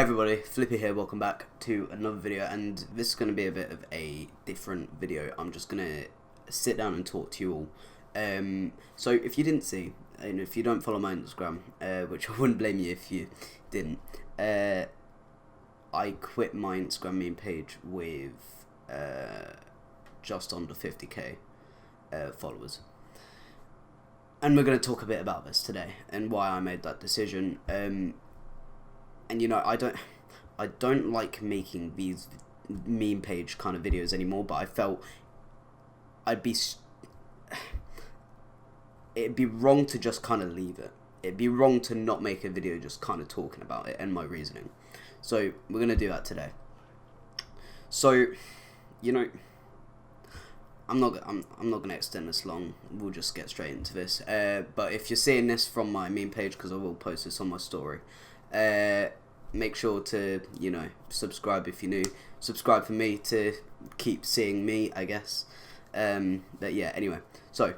Everybody, Flippy here, welcome back to another video, and this is going to be a bit of a different video. I'm just going to sit down and talk to you all. So if you didn't see, and if you don't follow my Instagram, which I wouldn't blame you if you didn't, I quit my Instagram meme page with just under 50k followers. And we're going to talk a bit about this today, and why I made that decision. And you know, I don't like making these meme page kind of videos anymore, but I felt it'd be wrong to just kind of leave it. It'd be wrong to not make a video just kind of talking about it and my reasoning. So we're gonna do that today. So, you know, I'm not gonna extend this long. We'll just get straight into this. But if you're seeing this from my meme page, because I will post this on my story, make sure to, you know, subscribe if you're new. Subscribe for me to keep seeing me, I guess. But yeah, anyway. So,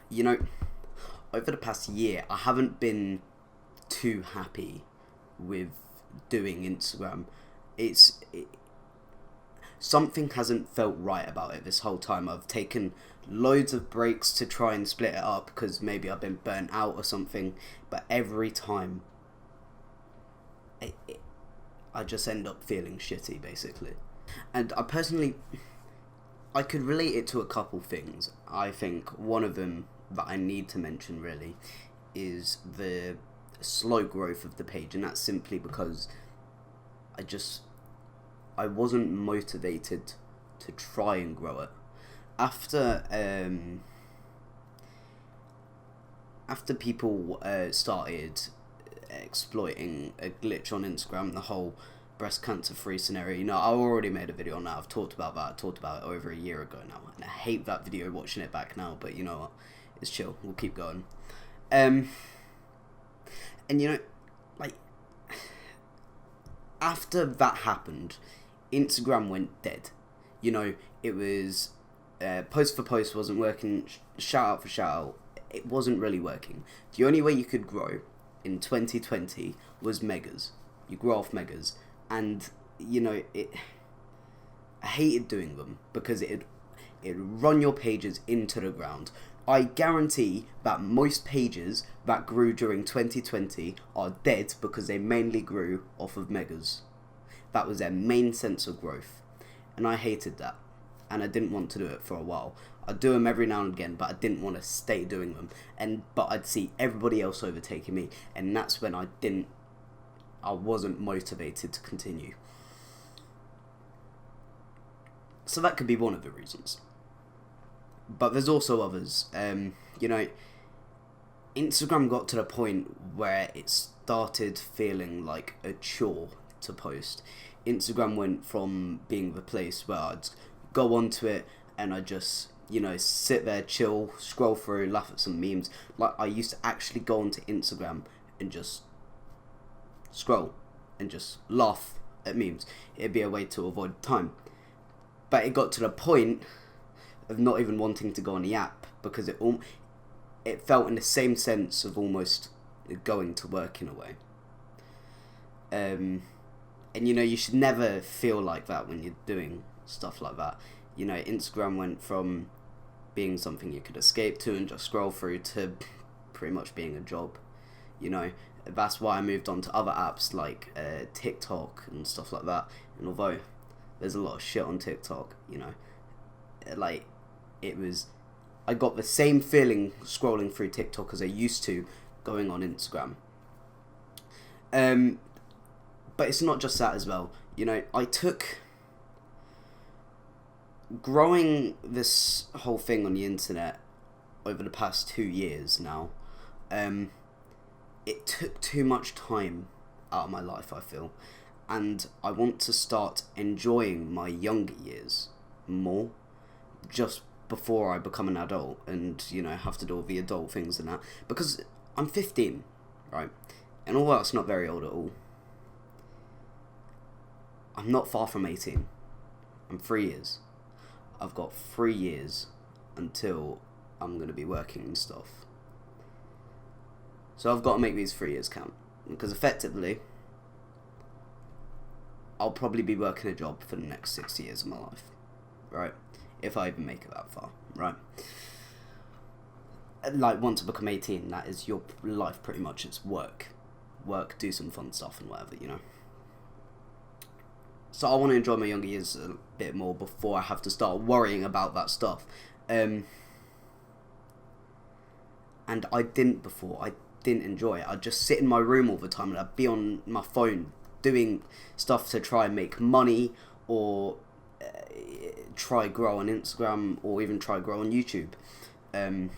you know, over the past year, I haven't been too happy with doing Instagram. Something hasn't felt right about it this whole time. I've taken loads of breaks to try and split it up because maybe I've been burnt out or something. But every time, I just end up feeling shitty, basically. And I could relate it to a couple things. I think one of them that I need to mention really is the slow growth of the page, and that's simply because I wasn't motivated to try and grow it. After people started exploiting a glitch on Instagram, the whole breast cancer free scenario, you know, I already made a video on that. I've talked about that. I talked about it over a year ago now, and I hate that video watching it back now, but you know what, it's chill, we'll keep going. And you know, like, after that happened, Instagram went dead. You know, it was post for post wasn't working, shout out for shout out, it wasn't really working. The only way you could grow in 2020 was megas. You grow off megas, and you know, I hated doing them because it'd run your pages into the ground. I guarantee that most pages that grew during 2020 are dead because they mainly grew off of megas. That was their main sense of growth, and I hated that, and I didn't want to do it for a while. I'd do them every now and again, but I didn't want to stay doing them. But I'd see everybody else overtaking me, and that's when I wasn't motivated to continue. So that could be one of the reasons. But there's also others. You know, Instagram got to the point where it started feeling like a chore to post. Instagram went from being the place where I'd go onto it and I just, you know, sit there, chill, scroll through, laugh at some memes. Like, I used to actually go onto Instagram and just scroll and just laugh at memes. It'd be a way to avoid time. But it got to the point of not even wanting to go on the app because it felt in the same sense of almost going to work in a way. And you know, you should never feel like that when you're doing stuff like that. You know, Instagram went from being something you could escape to and just scroll through to pretty much being a job. You know, that's why I moved on to other apps like TikTok and stuff like that. And although there's a lot of shit on TikTok, you know, like, I got the same feeling scrolling through TikTok as I used to going on Instagram. But it's not just that as well. You know, growing this whole thing on the internet over the past 2 years now, it took too much time out of my life, I feel. And I want to start enjoying my younger years more, just before I become an adult and, you know, have to do all the adult things and that. Because I'm 15, right? And although that's not very old at all, I'm not far from 18. I'm 3 years. I've got 3 years until I'm going to be working and stuff. So I've got to make these 3 years count. Because effectively, I'll probably be working a job for the next 6 years of my life, right? If I even make it that far, right? Like, once I become 18, that is your life pretty much. It's work, do some fun stuff and whatever, you know. So I want to enjoy my younger years a bit more before I have to start worrying about that stuff. And I didn't before. I didn't enjoy it. I'd just sit in my room all the time and I'd be on my phone doing stuff to try and make money, or try grow on Instagram, or even try grow on YouTube. And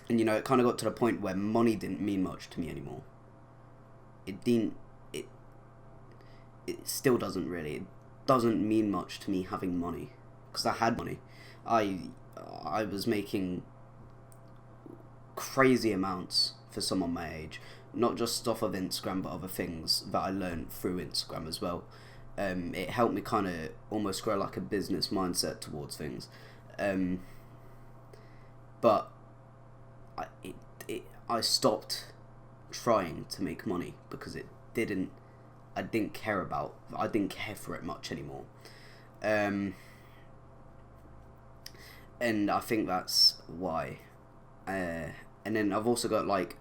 you know, it kind of got to the point where money didn't mean much to me anymore. It didn't. It still doesn't really. It doesn't mean much to me having money, because I had money. I was making crazy amounts for someone my age, not just off of Instagram, but other things that I learned through Instagram as well. It helped me kind of almost grow like a business mindset towards things. But I stopped trying to make money because I didn't care for it much anymore. And I think that's why. And then I've also got, like,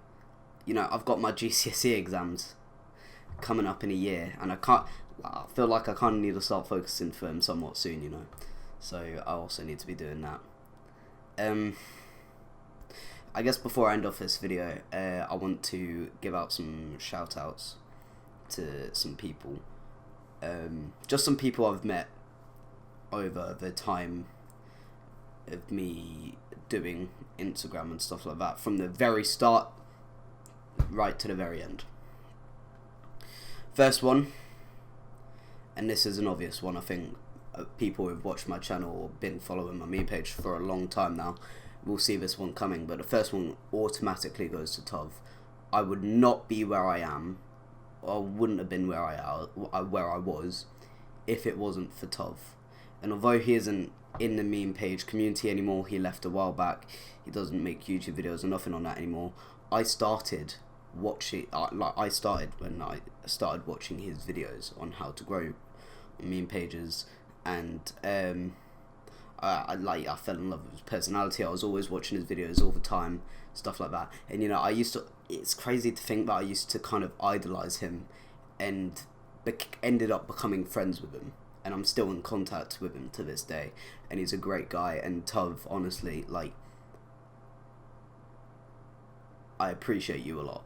you know, I've got my GCSE exams coming up in a year, and I feel like I kind of need to start focusing for them somewhat soon, you know. So I also need to be doing that. I guess before I end off this video, I want to give out some shout-outs to some people. Just some people I've met over the time of me doing Instagram and stuff like that, from the very start right to the very end. First one, and this is an obvious one, I think people who've watched my channel or been following my meme page for a long time now will see this one coming, but the first one automatically goes to Tov. I would not be where I am, or wouldn't have been where I was, if it wasn't for Tov. And although he isn't in the meme page community anymore, he left a while back, he doesn't make YouTube videos or nothing on that anymore, I started watching, I started when I started watching his videos on how to grow meme pages, and I fell in love with his personality. I was always watching his videos all the time, stuff like that. And you know, it's crazy to think that I used to kind of idolize him, and ended up becoming friends with him, and I'm still in contact with him to this day, and he's a great guy. And Tov, honestly, like, I appreciate you a lot.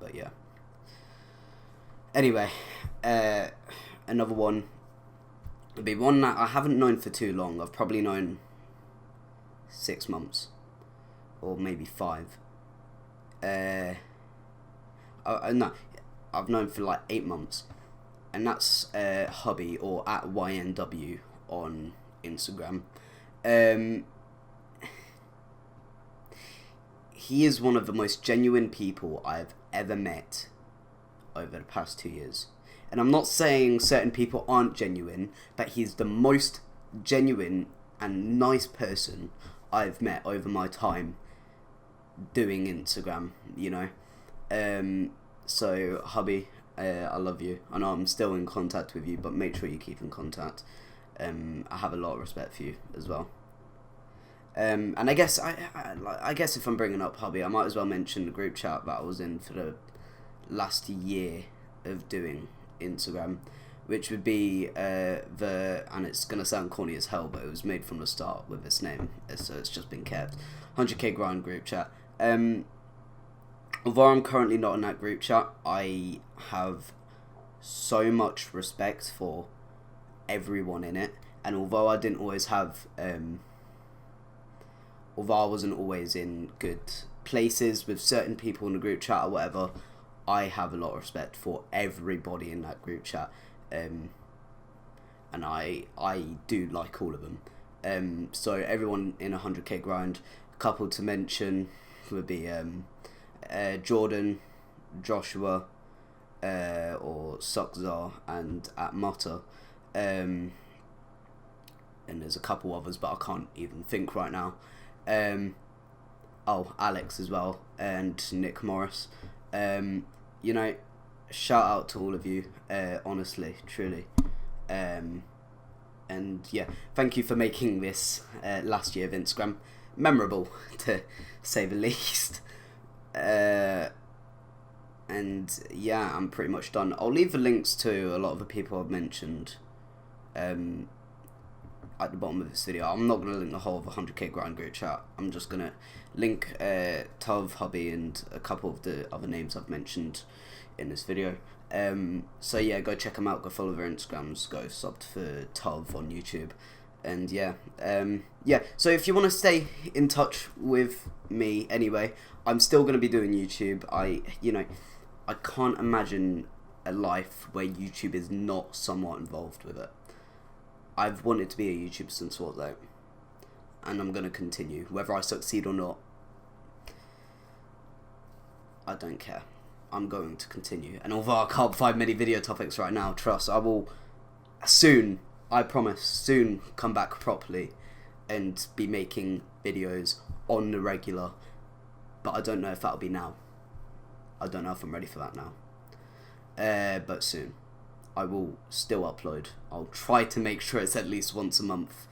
But yeah. Anyway, another one would be one that I haven't known for too long. I've probably known 6 months, or maybe 5. No, I've known for like 8 months, and that's Hubby, or at YNW on Instagram. He is one of the most genuine people I've ever met over the past 2 years. And I'm not saying certain people aren't genuine, but he's the most genuine and nice person I've met over my time doing Instagram, you know. So, Hubby, I love you. I know I'm still in contact with you, but make sure you keep in contact. I have a lot of respect for you as well. And I guess I guess if I'm bringing up Hubby, I might as well mention the group chat that I was in for the last year of doing Instagram, which would be and it's gonna sound corny as hell, but it was made from the start with this name, so it's just been kept, 100k grind group chat. Although I'm currently not in that group chat, I have so much respect for everyone in it, and although I didn't always have although I wasn't always in good places with certain people in the group chat or whatever, I have a lot of respect for everybody in that group chat, and I do like all of them. So everyone in 100k grind, a couple to mention would be Jordan, Joshua, or Suckzar, and at Motta, and there's a couple others, but I can't even think right now. Alex as well, and Nick Morris. You know, shout out to all of you, honestly, truly. And yeah, thank you for making this last year of Instagram memorable, to say the least. And yeah, I'm pretty much done. I'll leave the links to a lot of the people I've mentioned at the bottom of this video. I'm not going to link the whole of the 100k grind group chat. I'm just going to link Tov, Hubby, and a couple of the other names I've mentioned in this video. So yeah, go check them out, go follow their Instagrams, go sub for Tov on YouTube. And yeah, yeah, so if you want to stay in touch with me anyway, I'm still going to be doing YouTube. I can't imagine a life where YouTube is not somewhat involved with it. I've wanted to be a YouTuber since what though, and I'm going to continue. Whether I succeed or not, I don't care. I'm going to continue. And although I can't find many video topics right now, trust, I will soon, I promise, soon come back properly and be making videos on the regular. But I don't know if that'll be now. I don't know if I'm ready for that now. But soon. I will still upload. I'll try to make sure it's at least once a month.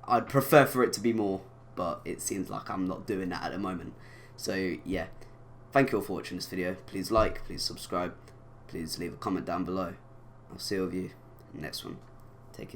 I'd prefer for it to be more, but it seems like I'm not doing that at the moment. So yeah, thank you all for watching this video. Please like, please subscribe, please leave a comment down below. I'll see all of you in the next one.